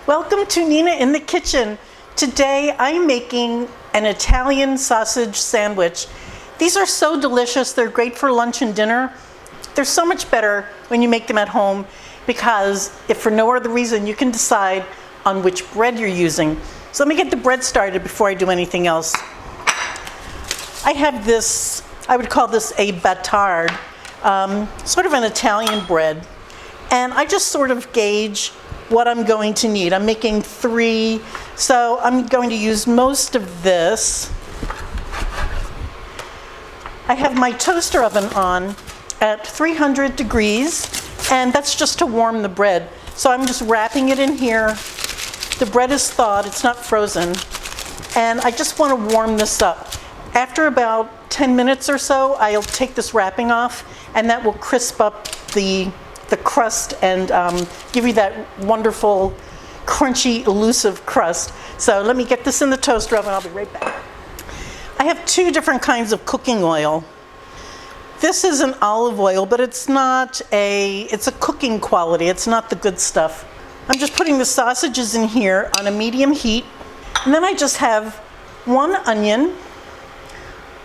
Welcome to Nina in the kitchen. Today I'm making an Italian sausage sandwich. These are so delicious. They're great for lunch and dinner. They're so much better when you make them at home because if for no other reason, you can decide on which bread you're using. So let me get the bread started before I do anything else. I have this, I would call this a batard, sort of an Italian bread. And I just sort of gauge what I'm going to need. I'm making 3, so I'm going to use most of this. I have my toaster oven on at 300 degrees, and that's just to warm the bread. So I'm just wrapping it in here. The bread is thawed, it's not frozen, and I just want to warm this up. After about 10 minutes or so, I'll take this wrapping off, and that will crisp up the crust and give you that wonderful, crunchy, elusive crust. So let me get this in the toaster oven. I'll be right back. I have 2 different kinds of cooking oil. This is an olive oil, but it's a cooking quality. It's not the good stuff. I'm just putting the sausages in here on a medium heat. And then I just have 1 onion.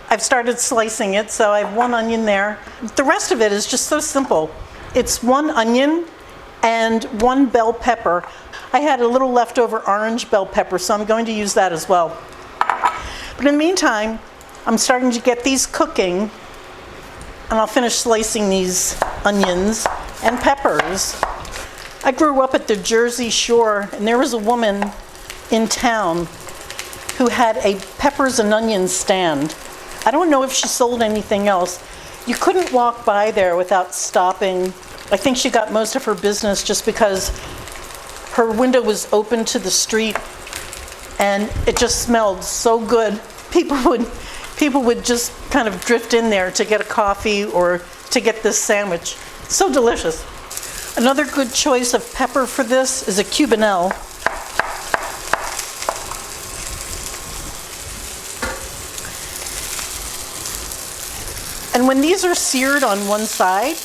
I've started slicing it, so I have 1 onion there. The rest of it is just so simple. It's 1 onion and 1 bell pepper. I had a little leftover orange bell pepper, so I'm going to use that as well. But in the meantime, I'm starting to get these cooking, and I'll finish slicing these onions and peppers. I grew up at the Jersey Shore, and there was a woman in town who had a peppers and onions stand. I don't know if she sold anything else. You couldn't walk by there without stopping. I think she got most of her business just because her window was open to the street and it just smelled so good. People would just kind of drift in there to get a coffee or to get this sandwich. So delicious. Another good choice of pepper for this is a cubanelle. And when these are seared on one side,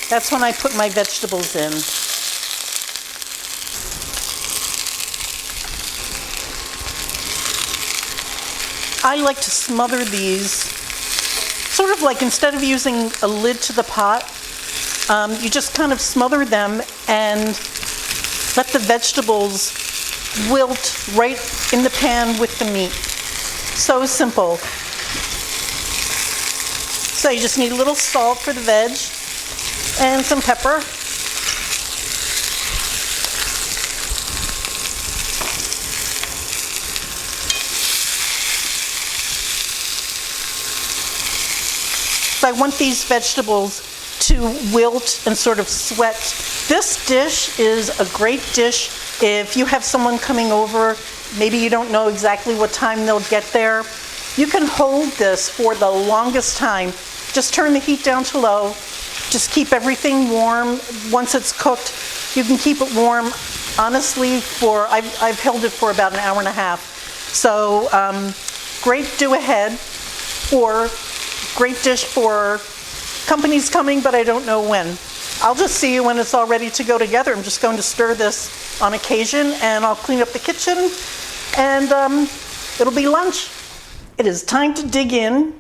that's when I put my vegetables in. I like to smother these, sort of like instead of using a lid to the pot, you just kind of smother them and let the vegetables wilt right in the pan with the meat. So simple. So you just need a little salt for the veg and some pepper. So I want these vegetables to wilt and sort of sweat. This dish is a great dish if you have someone coming over, maybe you don't know exactly what time they'll get there. You can hold this for the longest time. Just turn the heat down to low. Just keep everything warm. Once it's cooked, you can keep it warm, honestly, I've held it for about an hour and a half. So great do-ahead, or great dish for companies coming, but I don't know when. I'll just see you when it's all ready to go together. I'm just going to stir this on occasion, and I'll clean up the kitchen, and it'll be lunch. It is time to dig in.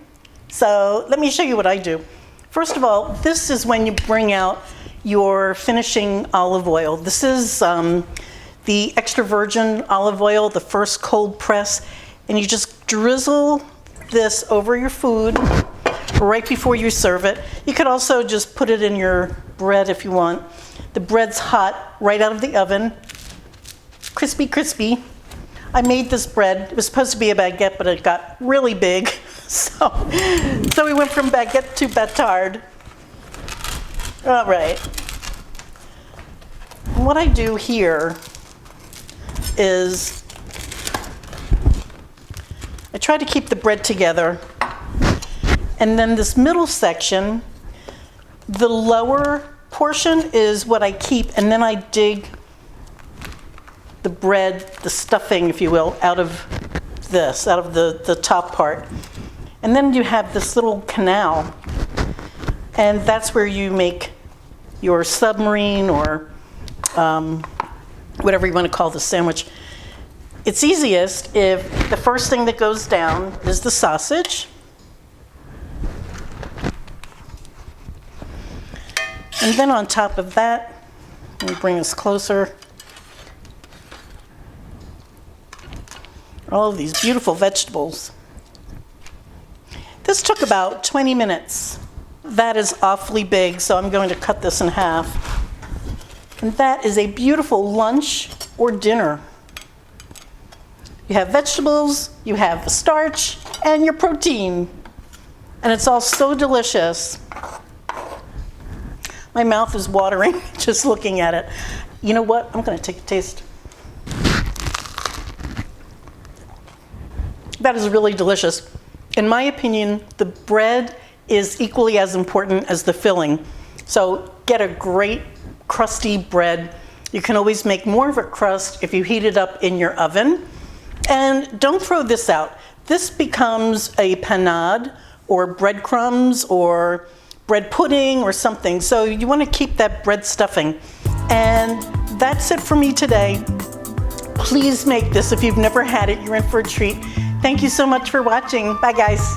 So let me show you what I do. First of all, this is when you bring out your finishing olive oil. This is the extra virgin olive oil, the first cold press, and you just drizzle this over your food right before you serve it. You could also just put it in your bread if you want. The bread's hot right out of the oven, crispy, crispy. I made this bread. It was supposed to be a baguette, but it got really big. So we went from baguette to batard. All right. What I do here is I try to keep the bread together. And then this middle section, the lower portion is what I keep, and then I dig the bread, the stuffing, if you will, out of the top part. And then you have this little canal, and that's where you make your submarine or whatever you want to call the sandwich. It's easiest if the first thing that goes down is the sausage. And then on top of that, let me bring us closer, all of these beautiful vegetables. This took about 20 minutes. That is awfully big, so I'm going to cut this in half. And that is a beautiful lunch or dinner. You have vegetables, you have the starch, and your protein. And it's all so delicious. My mouth is watering just looking at it. You know what? I'm going to take a taste. That is really delicious. In my opinion, the bread is equally as important as the filling. So get a great crusty bread. You can always make more of a crust if you heat it up in your oven. And don't throw this out. This becomes a panade or breadcrumbs or bread pudding or something. So you want to keep that bread stuffing. And that's it for me today. Please make this. If you've never had it, you're in for a treat. Thank you so much for watching. Bye, guys.